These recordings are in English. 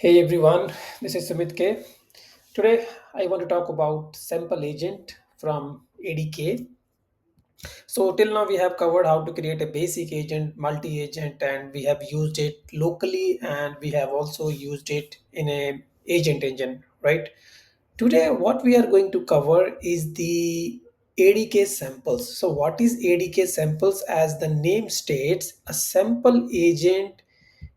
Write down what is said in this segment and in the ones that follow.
Hey everyone, this is sumitk. Today I want to talk about sample agent from ADK. So till now we have covered how to create a basic agent, multi-agent, and we have used it locally and we have also used it in a agent engine, right? Today what we are going to cover is the ADK samples. So what is ADK samples? As the name states, a sample agent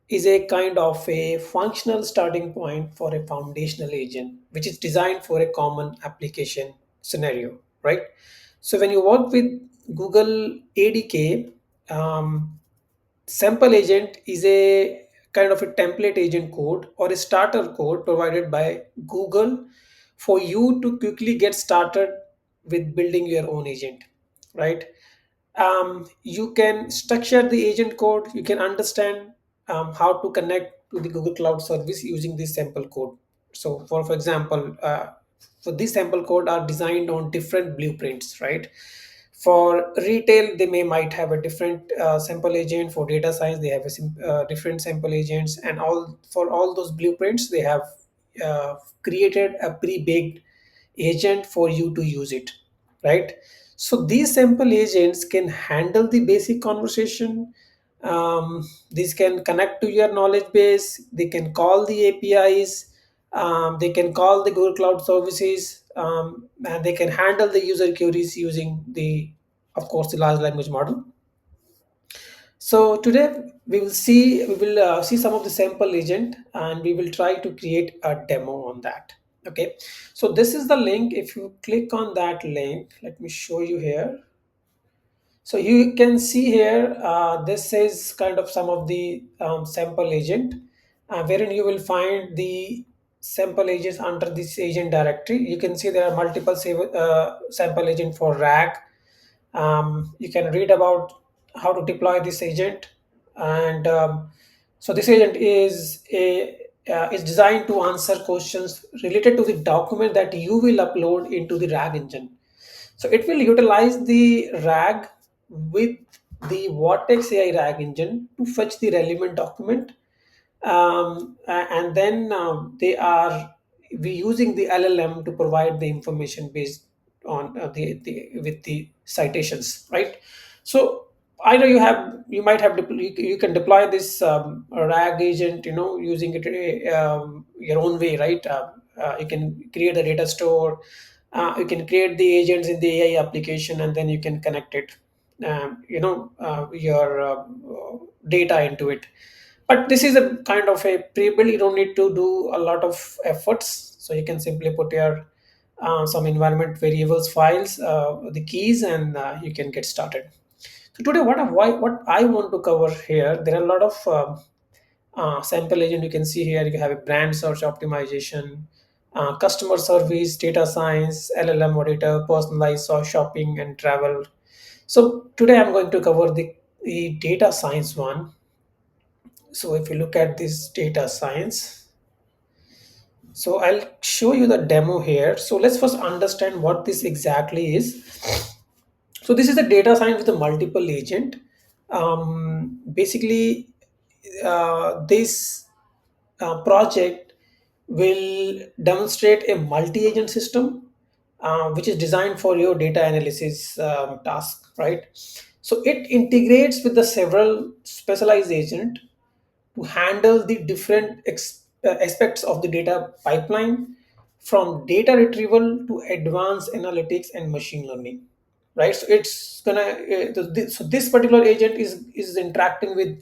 is a kind of a functional starting point for a foundational agent which is designed for a common application scenario, right? So when you work with Google ADK, sample agent is a kind of a template agent code or a starter code provided by Google for you to quickly get started with building your own agent, right? You can structure the agent code, you can understand how to connect to the Google Cloud service using this sample code. So for example, for this sample code are designed on different blueprints, right? For retail they might have a different sample agent. For data science they have different sample agents, and all for all those blueprints they have created a pre-baked agent for you to use it, right? So these sample agents can handle the basic conversation. These can connect to your knowledge base, they can call the APIs, they can call the Google Cloud services, and they can handle the user queries using the, of course, the large language model. So today we will see some of the sample agent and we will try to create a demo on that. Okay, so this is the link. If you click on that link, let me show you here. So you can see here, this is kind of some of the sample agent, wherein you will find the sample agents under this agent directory. You can see there are multiple sample agent for RAG. You can read about how to deploy this agent, and so this agent is designed to answer questions related to the document that you will upload into the RAG engine. So it will utilize the RAG with the Vertex AI RAG engine to fetch the relevant document, and then they are we using the LLM to provide the information based on the with the citations, right? So I know you might have you can deploy this RAG agent, using it your own way, right? You can create a data store, you can create the agents in the AI application, and then you can connect it, your data into it. But this is a kind of a pre-build. You don't need to do a lot of efforts, so you can simply put your some environment variables files, the keys, and you can get started. So today what I want to cover here, there are a lot of sample agent. You can see here you have a brand search optimization, customer service, data science, LLM auditor, personalized shopping and travel. So today I'm going to cover the data science one. So if you look at this data science, so I'll show you the demo here. So let's first understand what this exactly is. So this is the data science with a multiple agent. Basically, this project will demonstrate a multi-agent system, which is designed for your data analysis task, right? So it integrates with the several specialized agent to handle the different aspects of the data pipeline, from data retrieval to advanced analytics and machine learning, right? So it's gonna so this particular agent is interacting with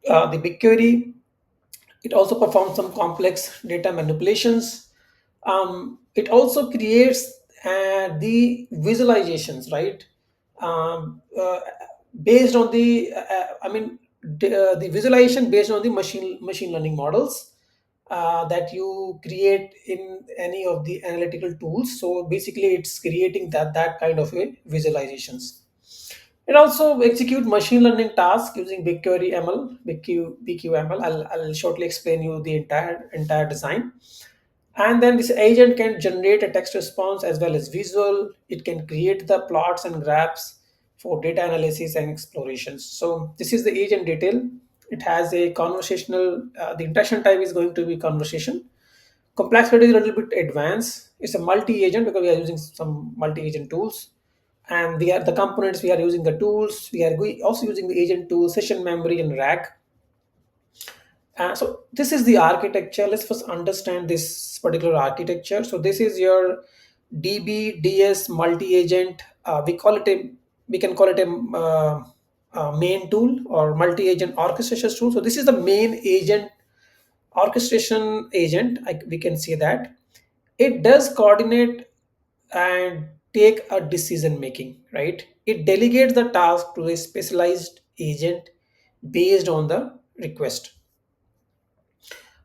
the BigQuery. It also performs some complex data manipulations. It also creates the visualizations, right? Um, uh, Based on the visualization based on the machine learning models that you create in any of the analytical tools. So basically, it's creating that kind of a visualizations. It also execute machine learning tasks using BigQuery ML, BQML. I'll shortly explain you the entire design. And then this agent can generate a text response as well as visual. It can create the plots and graphs for data analysis and explorations. So this is the agent detail. It has a conversational. The interaction type is going to be conversation. Complexity is a little bit advanced. It's a multi-agent because we are using some multi-agent tools, and we are the components we are using the tools. We are also using the agent tool, session memory, and rack. So this is the architecture. Let's first understand this particular architecture. So this is your DBDS multi-agent. We can call it a main tool or multi-agent orchestration tool. So this is the main agent orchestration agent. We can say that it does coordinate and take a decision making. Right? It delegates the task to a specialized agent based on the request.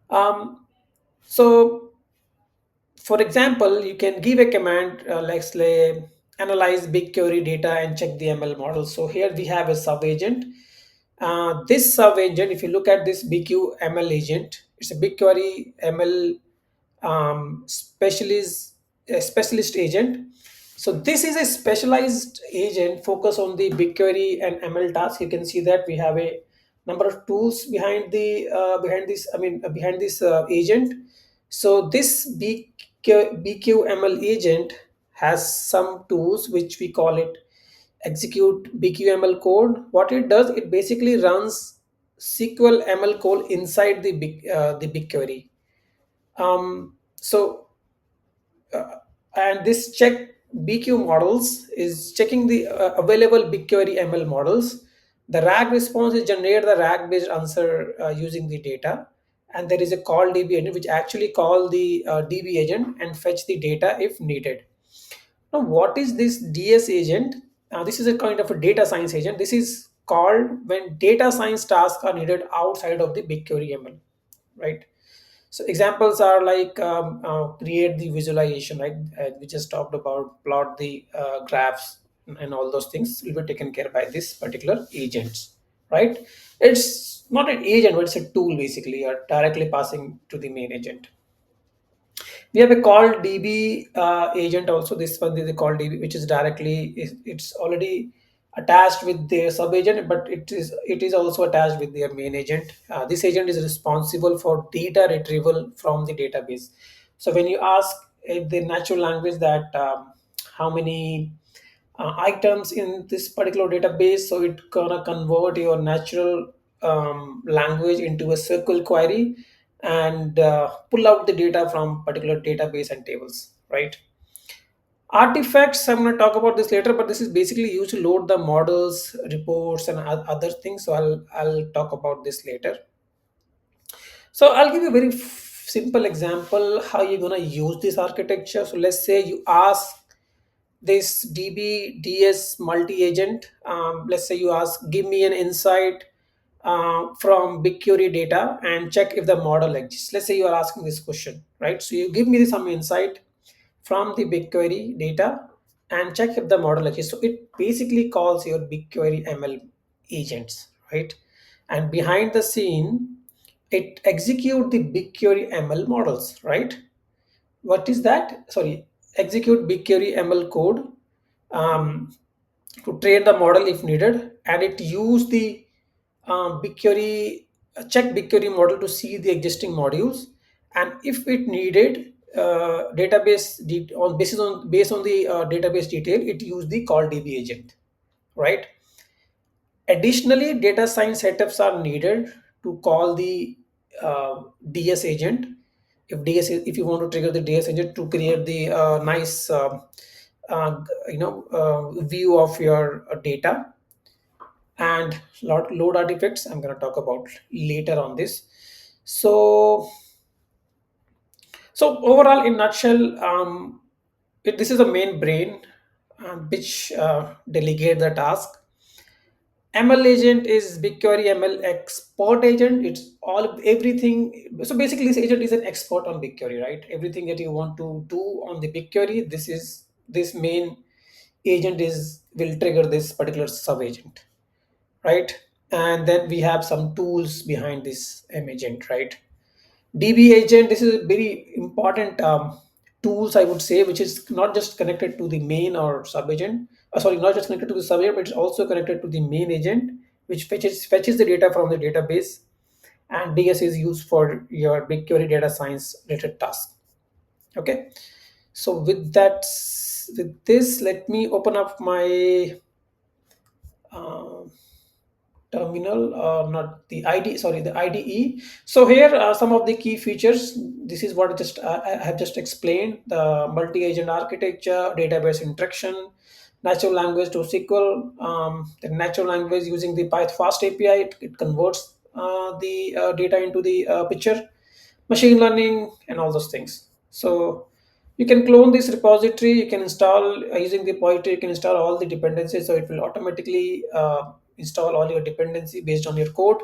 Um, so, for example, you can give a command like say analyze BigQuery data and check the ML model. So here we have a sub agent. This sub agent, if you look at this BQ ML agent, it's a BigQuery ML specialist agent. So this is a specialized agent focused on the BigQuery and ML task. You can see that we have a number of tools behind this agent. So this BQML agent has some tools which we call it execute BQML code. What it does, it basically runs SQL ML code inside the BigQuery. So and this check BQ models is checking the available BigQuery ML models. The RAG response is generate the RAG based answer using the data, and there is a call DB agent which actually call the DB agent and fetch the data if needed. Now, what is this DS agent? This is a kind of a data science agent. This is called when data science tasks are needed outside of the BigQuery ML, right? So examples are like create the visualization, right? We just talked about plot the graphs and all those things will be taken care by this particular agents, right? It's not an agent, but it's a tool basically. You're directly passing to the main agent. We have a call DB agent also. This one is a call DB, which is it's already attached with their sub agent, but it is also attached with their main agent. This agent is responsible for data retrieval from the database. So when you ask the natural language that how many items in this particular database, so it gonna convert your natural language into a SQL query and pull out the data from particular database and tables, right? Artifacts, I'm going to talk about this later, but this is basically used to load the models, reports, and other things. So I'll talk about this later. So I'll give you a very simple example how you're going to use this architecture. So let's say you ask this DBDS multi-agent. Let's say you ask, give me an insight from BigQuery data and check if the model exists. Let's say you are asking this question, right? So you give me some insight from the BigQuery data and check if the model exists. So it basically calls your BigQuery ML agents, right? And behind the scene, it execute the BigQuery ML models, right? What is that? Sorry, execute BigQuery ML code um, to train the model if needed, and it use the BigQuery check BigQuery model to see the existing modules, and if it needed on based on the database detail, it use the call DB agent, right? Additionally, data science setups are needed to call the DS agent. If you want to trigger the DS agent to create the nice view of your data and load artifacts, I'm going to talk about later on this. So overall, in nutshell, this is the main brain which delegate the task. ML agent is BigQuery ML export agent. It's all everything. So basically, this agent is an export on BigQuery, right? Everything that you want to do on the BigQuery, this main agent is will trigger this particular sub agent, right? And then we have some tools behind this M agent, right? DB agent, this is a very important tools, I would say, which is not just connected to the main or sub agent. Sorry, not just connected to the sub agent, but it's also connected to the main agent which fetches the data from the database, and DS is used for your BigQuery data science related task. Okay, so with this, let me open up my uh, terminal, not the ID, sorry, the IDE. So here are some of the key features. This is what I have just explained: the multi-agent architecture, database interaction, natural language to SQL, the natural language using the Python fast API. It converts the data into the picture, machine learning, and all those things. So you can clone this repository, you can install using the poetry, you can install all the dependencies, so it will automatically install all your dependency based on your code.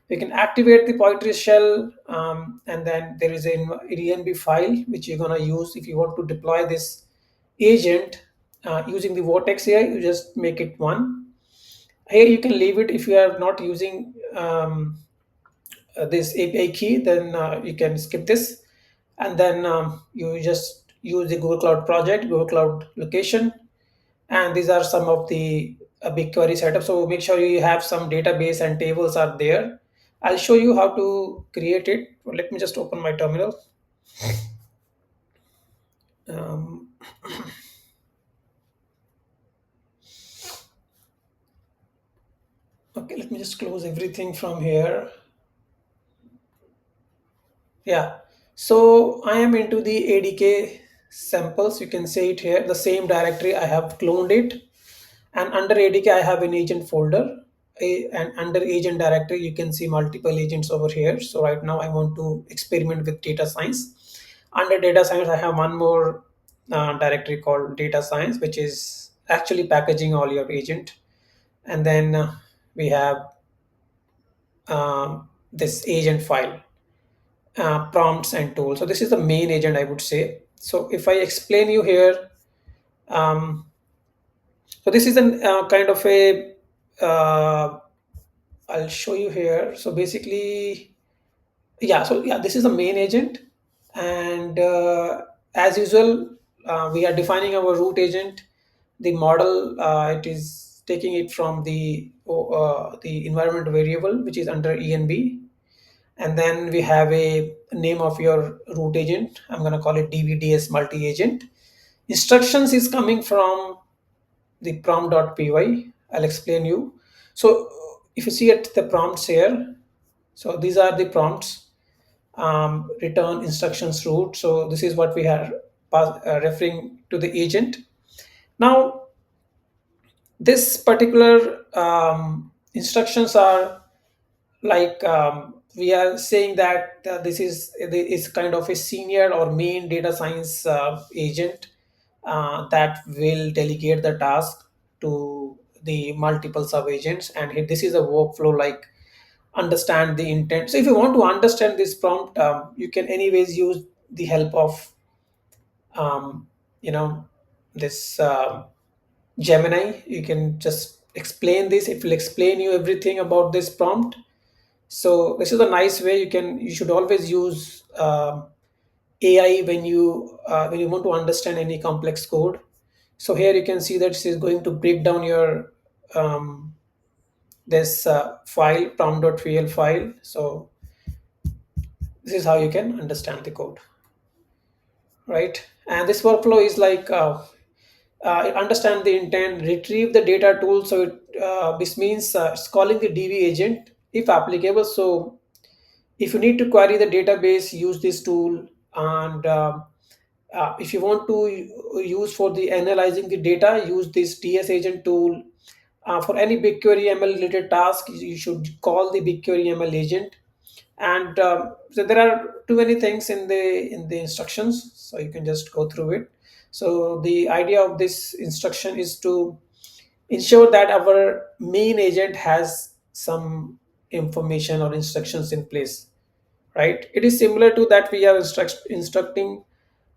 You can activate the poetry shell, and then there is an env file which you're going to use if you want to deploy this agent using the Vertex AI. You just make it one. Here you can leave it if you are not using this API key, then you can skip this, and then you just use the Google Cloud project, Google Cloud location, and these are some of the BigQuery setup. So make sure you have some database and tables are there. I'll show you how to create it. Let me just open my terminal. Um, okay, let me just close everything from here. Yeah, so I am into the ADK samples. You can see it here, the same directory. I have cloned it, and under ADK I have an agent folder. And under agent directory you can see multiple agents over here. So right now I want to experiment with data science. Under data science I have one more directory called data science, which is actually packaging all your agent. And then we have this agent file, prompts and tools. So this is the main agent, I would say. So if I explain you here, um, so this is an kind of a uh, I'll show you here. So basically, yeah, so yeah, this is the main agent, and as usual, we are defining our root agent. The model, it is taking it from the environment variable, which is under env, and then we have a name of your root agent. I'm going to call it dvds multi agent. Instructions is coming from the prompt.py. I'll explain you. So if you see at the prompts here, so these are the prompts, return instructions root. So this is what we are referring to the agent. Now this particular instructions are like, we are saying that this is kind of a senior or main data science agent that will delegate the task to the multiple sub agents. And this is a workflow, like understand the intent. So if you want to understand this prompt, you can anyways use the help of um, you know this Gemini. You can just explain this, it will explain you everything about this prompt. So this is a nice way. You should always use AI when you want to understand any complex code. So here you can see that this is going to break down your this file, prompt.pl file. So this is how you can understand the code, right? And this workflow is like, understand the intent, retrieve the data tool. So this means it's calling the DB agent if applicable. So if you need to query the database, use this tool. And if you want to use for the analyzing the data, use this DS agent tool. For any BigQuery ML related task, you should call the BigQuery ML agent. And so there are too many things in the instructions, so you can just go through it. So the idea of this instruction is to ensure that our main agent has some information or instructions in place, right? It is similar to that we are instructing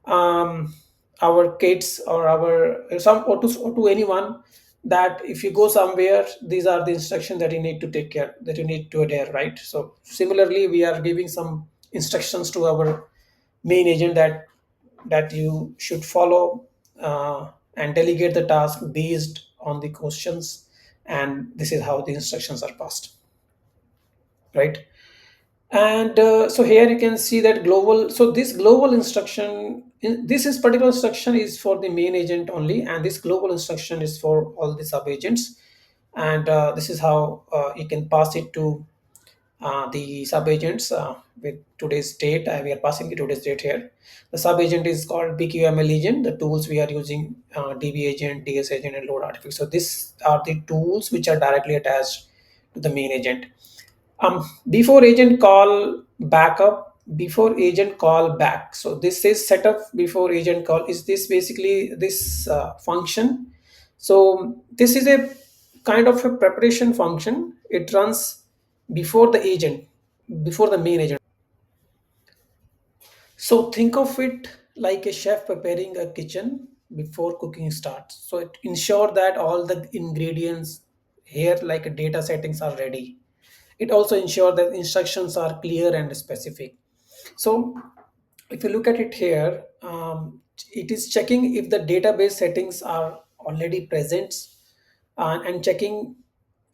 um, our kids or our some or to anyone, that if you go somewhere, these are the instructions that you need to take care, that you need to adhere, right? So similarly we are giving some instructions to our main agent, that you should follow and delegate the task based on the questions and this is how the instructions are passed, right? And so here you can see that global, so this global instruction, this is particular instruction is for the main agent only, and this global instruction is for all the sub agents. And this is how you can pass it to the sub agents with today's date. We are passing the today's date here. The sub agent is called BQML agent. The tools we are using, DB agent, DS agent, and load artifact. So these are the tools which are directly attached to the main agent. Before agent call backup, before agent call back. So this is setup before agent call. Is this basically this function? So this is a kind of a preparation function. It runs before the agent, before the main agent. So think of it like a chef preparing a kitchen before cooking starts. So it ensure that all the ingredients here, like data settings, are ready. It also ensures that instructions are clear and specific. So if you look at it here, it is checking if the database settings are already present, and checking,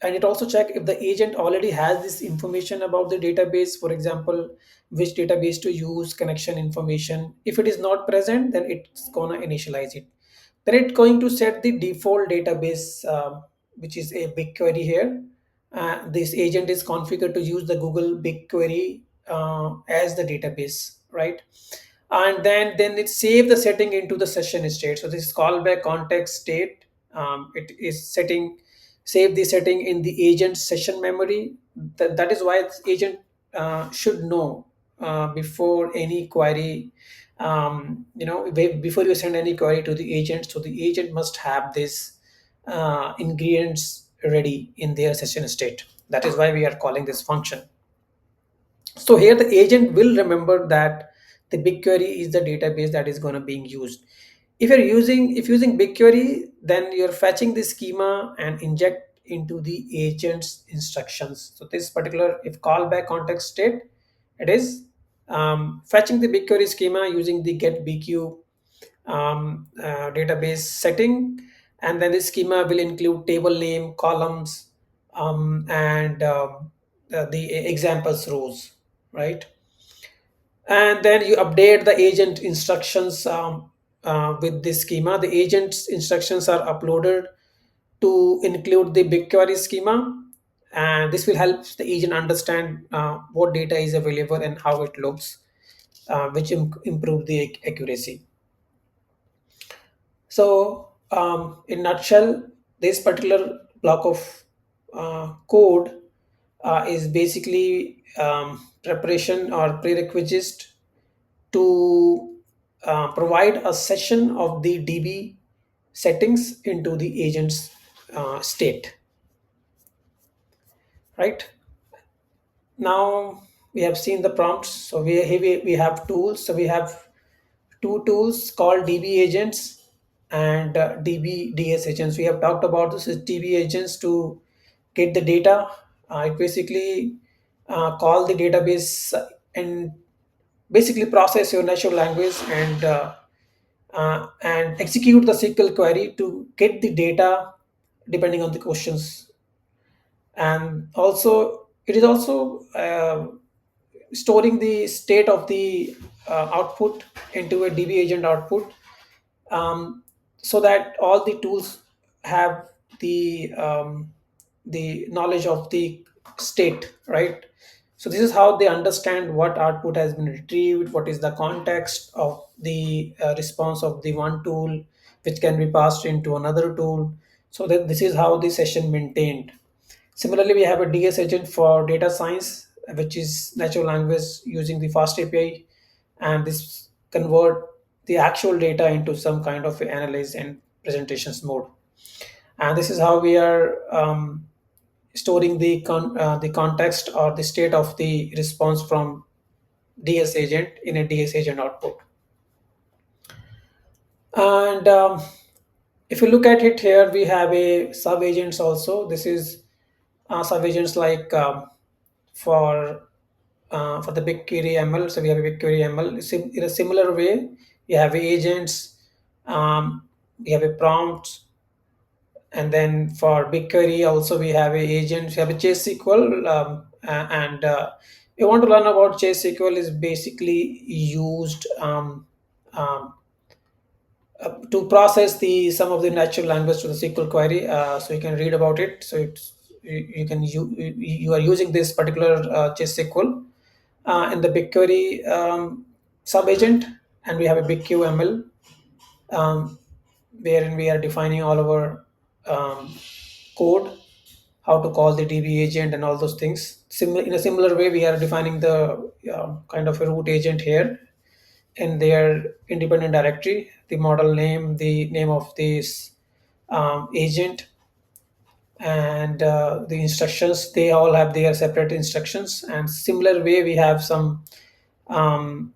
and it also check if the agent already has this information about the database, for example, which database to use, connection information. If it is not present, then it's gonna initialize it. Then it's going to set the default database, which is a BigQuery here. This agent is configured to use the Google BigQuery as the database, right? And then it save the setting into the session state. So this is callback context state. It is setting, save the setting in the agent session memory. That is why this agent should know before any query, before you send any query to the agent. So the agent must have this ingredients ready in their session state. That is why we are calling this function. So here the agent will remember that the BigQuery is the database that is going to being used. If using BigQuery, then you're fetching the schema and inject into the agent's instructions. So this particular, if callback context state, it is fetching the BigQuery schema using the get BQ database setting, and then the schema will include table name, columns, and the examples rows, right? And then you update the agent instructions with this schema. The agent's instructions are uploaded to include the BigQuery schema, and this will help the agent understand what data is available and how it looks, which improve the accuracy. So, in nutshell, this particular block of code is basically preparation or prerequisite to provide a session of the DB settings into the agent's state, right? Now we have seen the prompts. So we have tools. So we have two tools called DB agents and DB DS agents. We have talked about this is DB agents to get the data. It basically call the database and basically process your natural language and execute the SQL query to get the data depending on the questions. And also, it is also storing the state of the output into a DB agent output, so that all the tools have the knowledge of the state, right? So this is how they understand what output has been retrieved, what is the context of the response of the one tool, which can be passed into another tool. So that this is how the session maintained. Similarly, we have a DS agent for data science, which is natural language using the fast API, and this convert the actual data into some kind of analyze and presentations mode. And this is how we are storing the context or the state of the response from DS agent in a DS agent output. And if you look at it here, we have a sub agents also. This is sub agents like for the BigQuery ML. So we have a BigQuery ML. In a similar way, we have agents, we have a prompt, And then for BigQuery also we have a agent, we have a Chase SQL, and you want to learn about Chase SQL is basically used to process the some of the natural language to the SQL query. So you can read about it. So you are using this particular Chess SQL in the BigQuery sub agent, and we have a BigQML wherein we are defining all our code, how to call the DB agent and all those things. In a similar way, we are defining the kind of a root agent here in their independent directory, the model name, the name of this agent, and the instructions. They all have their separate instructions. And similar way, we have some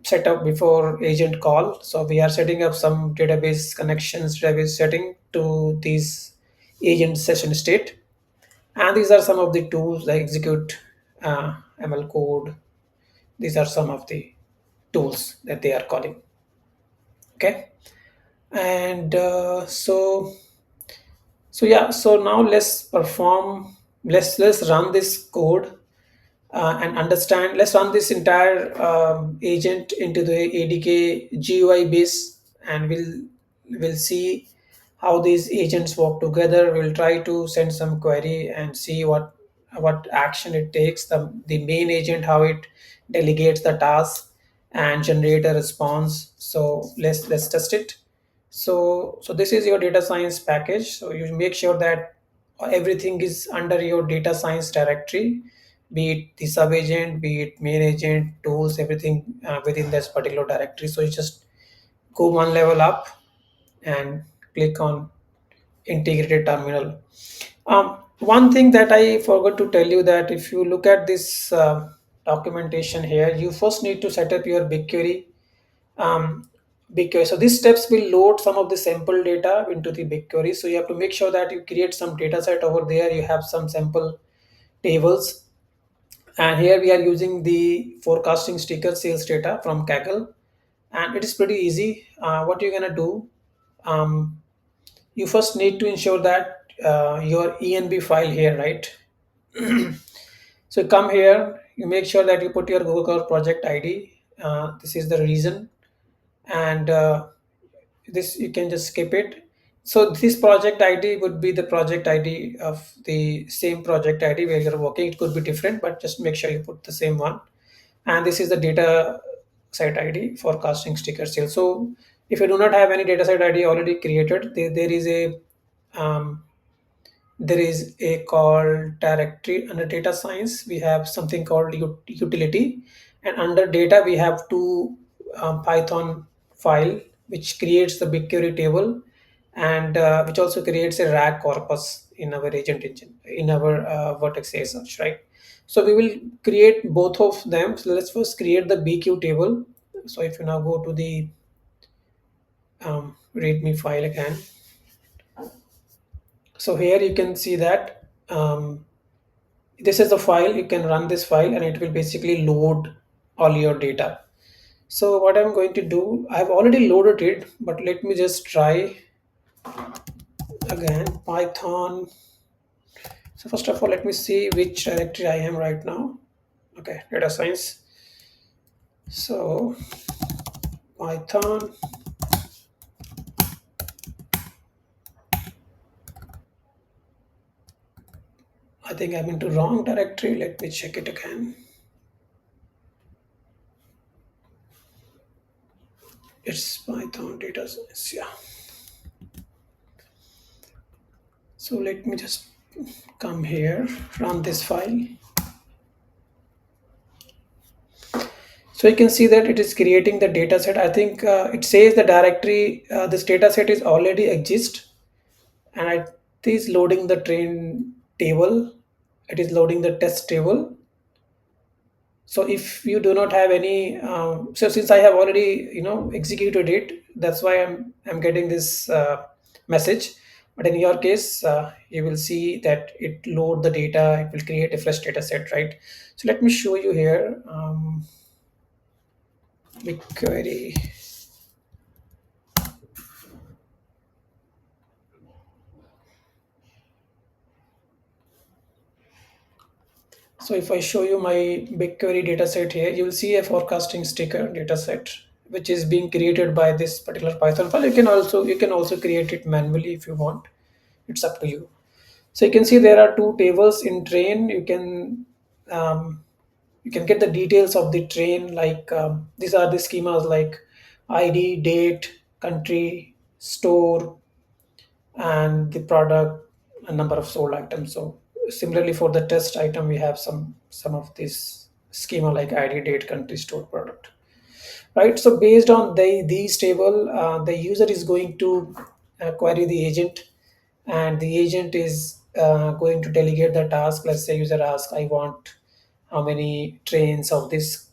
setup before agent call. So we are setting up some database connections, database setting to these agent session state. And these are some of the tools like execute ML code. These are some of the tools that they are calling. Okay. And so yeah, so now let's perform, let's run this code and understand. Let's run this entire agent into the ADK GUI base, and we'll see how these agents work together. We'll try to send some query and see what action it takes. The main agent, how it delegates the task and generate a response. So let's test it. So this is your data science package. So you make sure that everything is under your data science directory, be it the sub agent, be it main agent, tools, everything within this particular directory. So you just go one level up and click on integrated terminal. One thing that I forgot to tell you, that if you look at this documentation here, you first need to set up your BigQuery. um, BigQuery. So these steps will load some of the sample data into the BigQuery. So you have to make sure that you create some data set over there. You have some sample tables, and here we are using the forecasting sticker sales data from Kaggle, and it is pretty easy. What you're gonna do, um, you first need to ensure that your env file here, right? So come here, you make sure that you put your Google Cloud project ID. This is the reason, and this you can just skip it. So this project ID would be the project ID of the same project ID where you're working. It could be different, but just make sure you put the same one. And this is the data set ID for casting sticker sale. So if you do not have any data set ID already created, um, there is a called directory. Under data science we have something called utility, and under data we have two Python file which creates the BigQuery table, and which also creates a RAG corpus in our agent engine, in our Vertex AI search, right? So we will create both of them. So let's first create the BQ table. So if you now go to the readme file again, so here you can see that this is the file. You can run this file and it will basically load all your data. So what I'm going to do, I've already loaded it, but let me just try again. Python. So first of all, let me see which directory I am right now. Okay, data science. So Python, I think I'm into wrong directory. Let me check it again. It's Python data science, yeah. So let me just come here, run this file. So you can see that it is creating the data set. I think it says the directory, this data set is already exist, and it is loading the train table. It is loading the test table. So if you do not have any, so since I have already executed it, that's why I'm getting this message. But in your case, you will see that it load the data. It will create a fresh data set, right? So let me show you here. BigQuery. So if I show you my BigQuery dataset here, you will see a forecasting sticker dataset, which is being created by this particular Python file. You can also create it manually if you want. It's up to you. So you can see there are two tables in train. You can get the details of the train, like these are the schemas like ID, date, country, store, and the product and number of sold items. So similarly for the test item, we have some of this schema like ID, date, country, store, product, right? So based on these table, the user is going to query the agent, and the agent is going to delegate the task. Let's say user asks, I want how many trains of this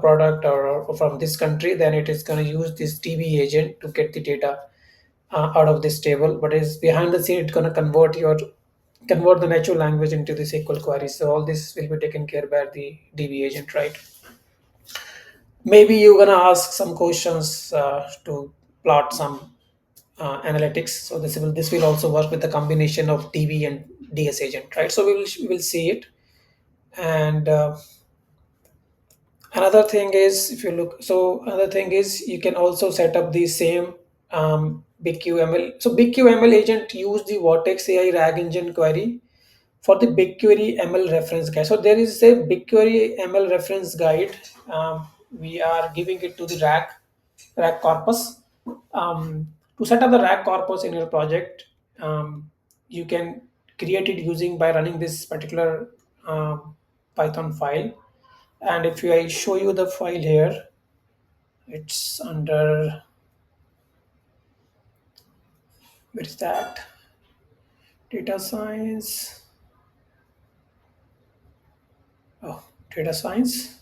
product or from this country, then it is going to use this DB agent to get the data out of this table. But is behind the scene, it's going to convert the natural language into the SQL query. So all this will be taken care by the DB agent, right? Maybe you're gonna ask some questions to plot some analytics. So this will also work with the combination of DB and DS agent, right? So we will see it. And another thing is, if you look, so another thing is you can also set up the same BigQML. So BigQML agent use the Vertex AI RAG engine query for the BigQuery ML reference guide. So there is a BigQuery ML reference guide. We are giving it to the RAG corpus. To set up the RAG corpus in your project, you can create it using by running this particular Python file. And if I show you the file here, it's under, where is that? Data science. Oh, data science.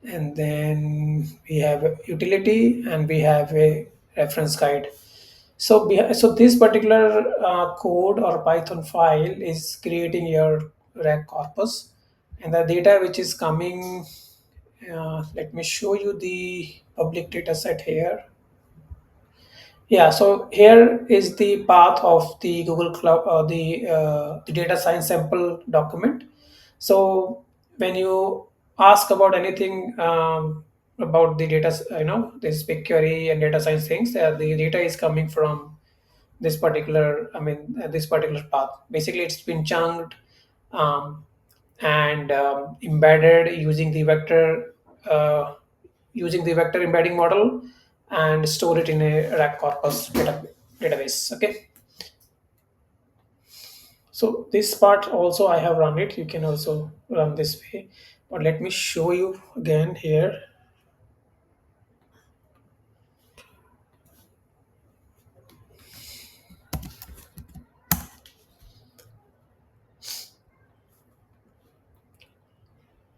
And then we have a utility and we have a reference guide. So this particular code or Python file is creating your RAG corpus, and the data which is coming. Let me show you the public data set here. Yeah, so here is the path of the Google Cloud, the data science sample document. So when you ask about anything about the data, this BigQuery and data science things, the data is coming from this particular, this particular path. Basically, it's been chunked um, and embedded using the vector embedding model, and store it in a RAG corpus database. Okay, so this part also I have run it. You can also run this way, but let me show you again here.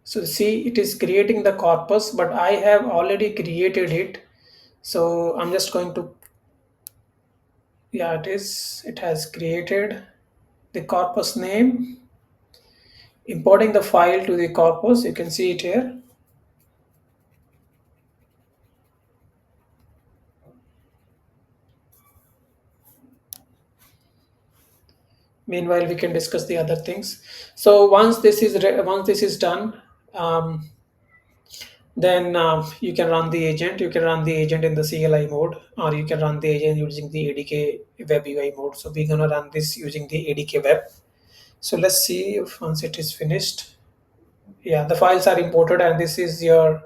So see, it is creating the corpus, but I have already created it. So I'm just going to, yeah, it has created the corpus name, importing the file to the corpus. You can see it here. Meanwhile, we can discuss the other things. So once this is done, then you can run the agent. You can run the agent in the CLI mode, or you can run the agent using the ADK web UI mode. So we're gonna run this using the ADK web. So let's see if once it is finished. Yeah, the files are imported, and this is your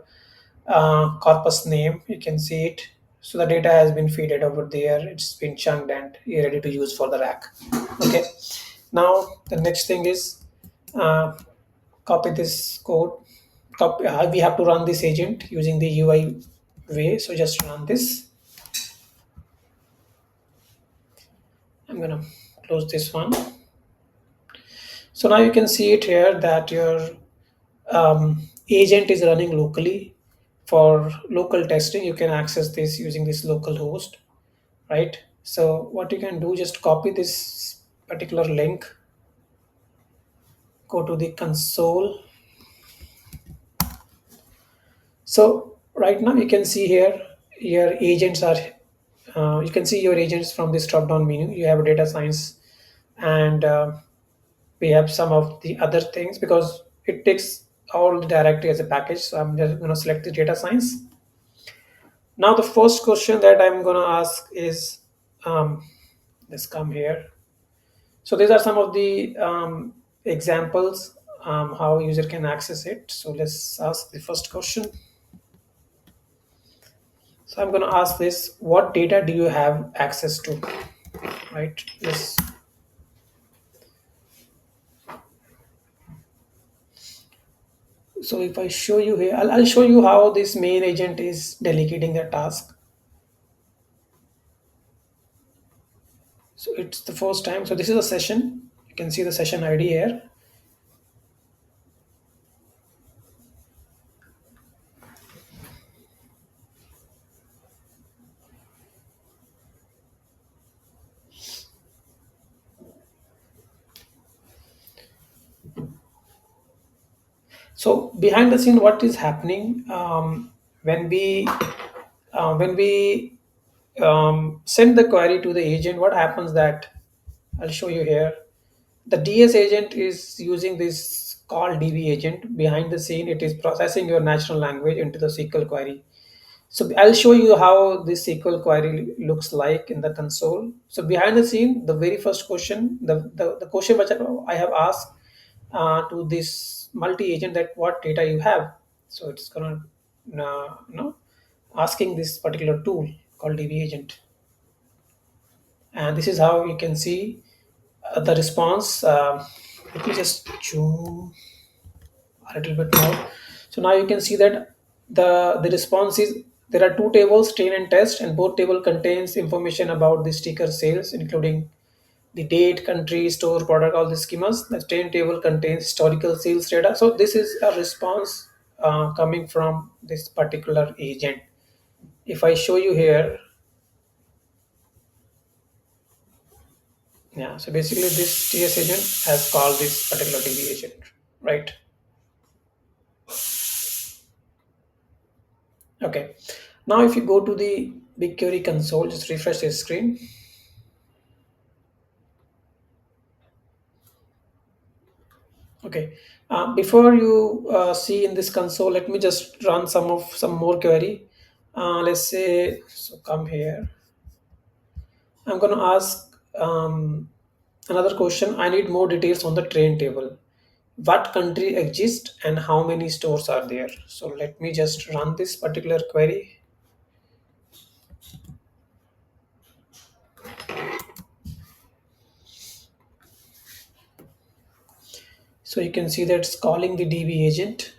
corpus name. You can see it. So the data has been fed over there. It's been chunked and you're ready to use for the rack. Okay. Now the next thing is uh, copy this code. We have to run this agent using the UI way. So just run this. I'm gonna close this one. So now you can see it here that your agent is running locally. For local testing, you can access this using this local host, right? So what you can do, just copy this particular link, go to the console. So right now you can see here your agents are, you can see your agents from this drop down menu. You have a data science, and we have some of the other things, because it takes all the directory as a package. So I'm just going to select the data science. Now the first question that I'm going to ask is, um, let's come here. So these are some of the examples how user can access it. So let's ask the first question. So I'm going to ask this: what data do you have access to? Right. Yes. So if I show you here, I'll show you how this main agent is delegating the task. So it's the first time. So this is a session. You can see the session ID here. So behind the scene, what is happening when we send the query to the agent? What happens that I'll show you here. The DS agent is using this call DB agent. Behind the scene, it is processing your natural language into the SQL query. So I'll show you how this SQL query looks like in the console. So behind the scene, the very first question, the question which I have asked to this multi-agent, that what data you have. So it's gonna asking this particular tool called DB agent, and this is how you can see the response. Let me just zoom a little bit more. So now you can see that the response is, there are two tables, train and test, and both table contains information about the sticker sales, including the date, country, store, product, all the schemas. The train table contains historical sales data. So this is a response coming from this particular agent. If I show you here, yeah. So basically, this TS agent has called this particular DB agent, right? Okay. Now, if you go to the BigQuery console, just refresh the screen. Okay. Before you see in this console, let me just run some more query. Let's say, so come here. I'm going to ask another question. I need more details on the train table. What country exists and how many stores are there? So let me just run this particular query. So you can see that it's calling the DB agent.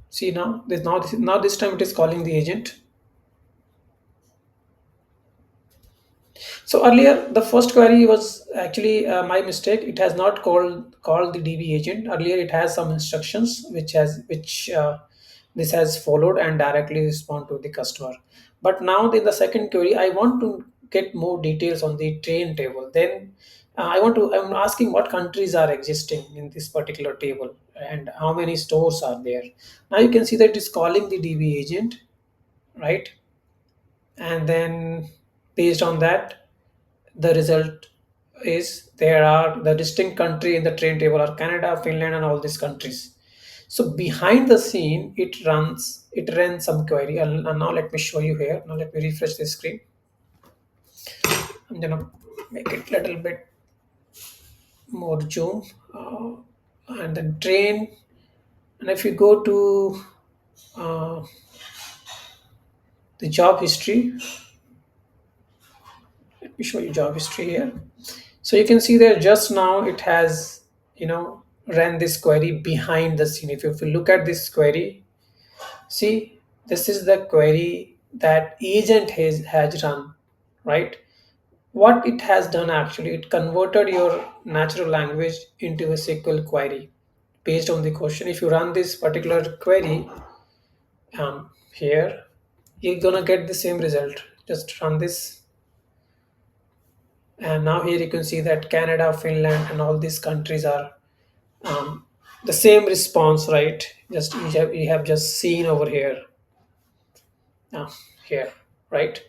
See now, now this time it is calling the agent. So earlier, the first query was actually my mistake. It has not called the DB agent. Earlier, it has some instructions which this has followed and directly respond to the customer. But now in the second query, I want to get more details on the train table. Then I'm asking what countries are existing in this particular table and how many stores are there. Now you can see that it's calling the DB agent, right? And then based on that, the result is, there are the distinct country in the train table are Canada, Finland, and all these countries. So behind the scene, it runs some query. And now let me show you here. Now let me refresh the screen. I'm gonna make it a little bit more zoom, and then train. And if you go to uh, the job history, let me show you job history here. So you can see there just now it has, ran this query behind the scene. If you look at this query, see, this is the query that agent has run, right? What it has done actually, it converted your natural language into a SQL query based on the question. If you run this particular query here, you're gonna get the same result. Just run this, and now here you can see that Canada, Finland, and all these countries are um, the same response, right? Just you have just seen over here, uh, here, right?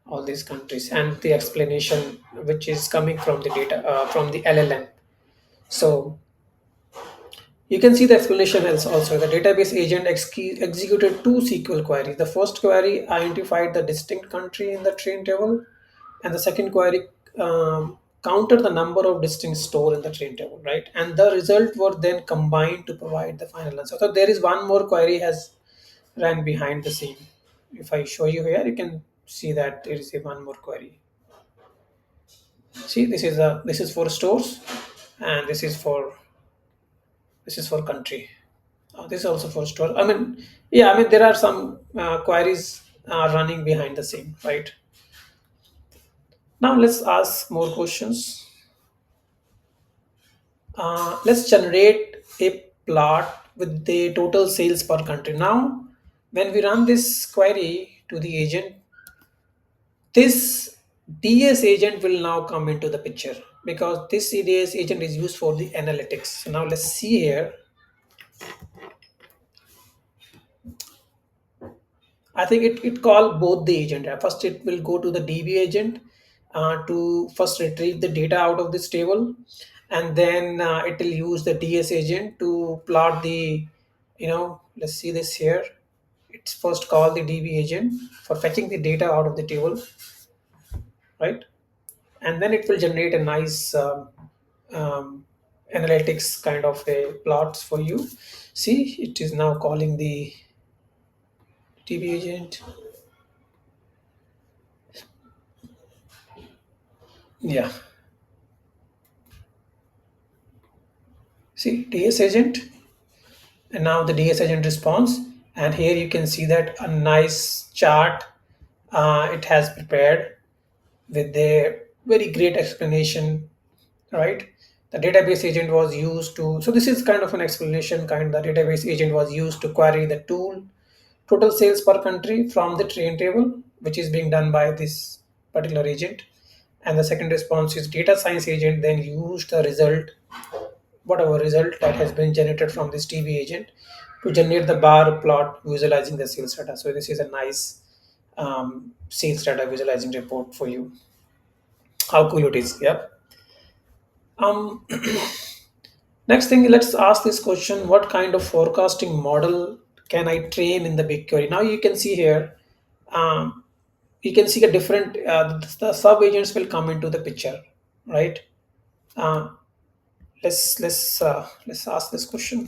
All these countries and the explanation which is coming from the data from the LLM. So You can see the explanation else also. The database agent executed two SQL queries. The first query identified the distinct country in the train table, and the second query counted the number of distinct store in the train table, right? And the result were then combined to provide the final answer. So there is one more query has ran behind the scene. If I show you here, you can see that there is a one more query. See, this is for stores, and this is for country. This is also for store. I mean, yeah, I mean there are some queries running behind the scene, right? Now let's ask more questions. Let's generate a plot with the total sales per country. Now, when we run this query to the agent, this DS agent will now come into the picture because this DS agent is used for the analytics. So now let's see here. I think it call both the agent. First, it will go to the DB agent to first retrieve the data out of this table, and then it will use the DS agent to plot the, let's see this here. It's first call the DB agent for fetching the data out of the table, right? And then it will generate a nice analytics kind of a plots for you. See, it is now calling the DB agent. Yeah. See, DS agent, and now the DS agent response, and here you can see that a nice chart it has prepared with a very great explanation, right? The database agent was used to, so this is kind of an explanation kind. The database agent was used to query the tool total sales per country from the train table, which is being done by this particular agent. And the second response is data science agent then used the result, whatever result that has been generated from this TV agent, to generate the bar plot visualizing the sales data. So this is a nice sales data visualizing report for you. How cool it is, yeah. Um, Next thing, let's ask this question: what kind of forecasting model can I train in the BigQuery? Now you can see here, um, you can see a different the sub agents will come into the picture, right? Uh, let's ask this question.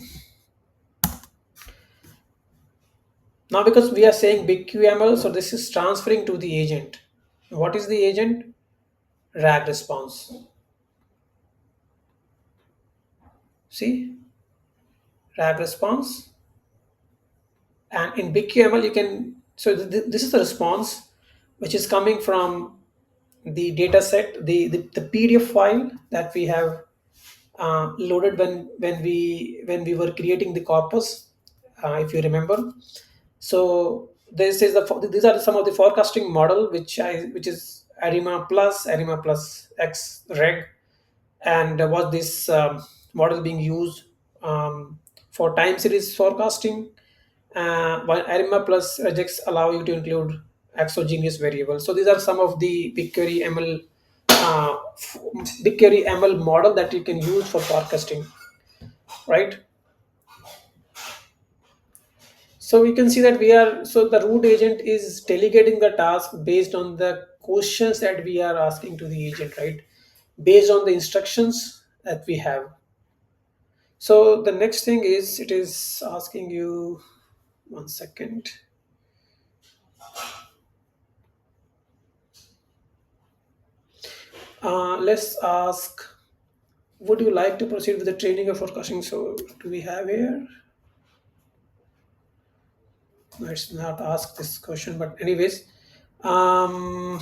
Now, because we are saying big QML, so this is transferring to the agent. What is the agent? RAG response. See, RAG response. And in big QML, you can, so this is the response which is coming from the data set, the PDF file that we have loaded when we were creating the corpus, if you remember. So this is these are some of the forecasting model which is Arima plus X reg, and was this model being used for time series forecasting. While Arima plus regex allow you to include exogenous variables. So these are some of the BigQuery ML BigQuery ML model that you can use for forecasting, right? So we can see that so the root agent is delegating the task based on the questions that we are asking to the agent, right? Based on the instructions that we have. So the next thing is it is asking you, one second. Let's ask, would you like to proceed with the training of forecasting? So do we have here? Let's not ask this question, but anyways, um,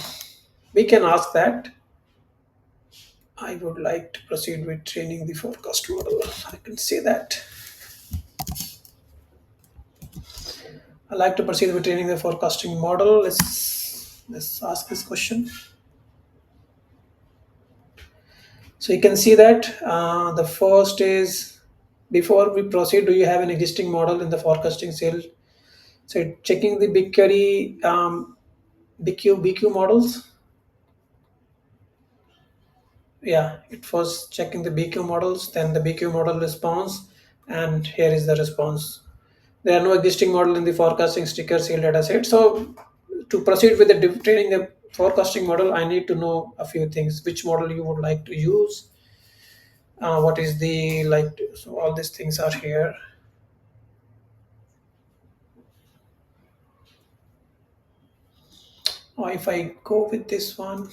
we can ask that. I would like to proceed with training the forecast model. I can say that. I like to proceed with training the forecasting model. Let's ask this question. So you can see that the first is, before we proceed, do you have an existing model in the forecasting cell? So checking the BigQuery BQ models. Yeah, it was checking the BQ models, then the BQ model response, And here is the response. There are no existing model in the forecasting sticker sale data set. So to proceed with the training the forecasting model, I need to know a few things. Which model you would like to use? What is the like? So all these things are here. If I go with this one,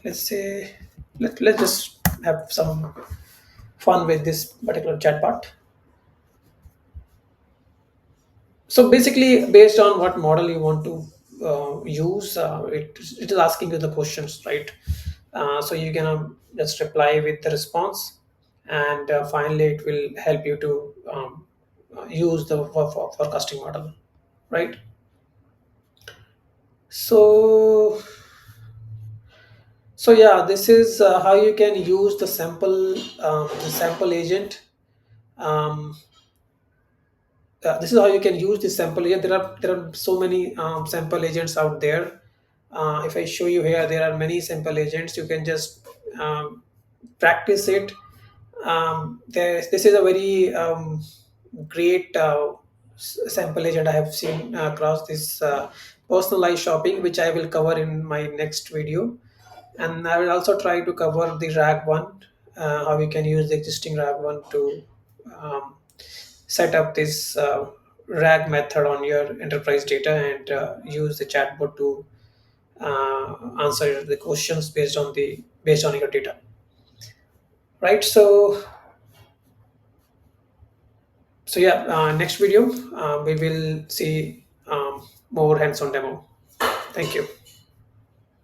let's say let's just have some fun with this particular chatbot. So basically, based on what model you want to use, it is asking you the questions, right? So you can just reply with the response, and finally it will help you to use the forecasting model, right? So yeah, this is how you can use the sample agent. Um, this is how you can use this sample agent. There are so many sample agents out there. If I show you here, there are many sample agents. You can just practice it. This is a very great sample agent I have seen across this personalized shopping, which I will cover in my next video. And I will also try to cover the RAG one, how you can use the existing RAG one to um, set up this RAG method on your enterprise data and use the chatbot to answer the questions based on your data, right? So yeah, next video we will see more hands-on demo. Thank you.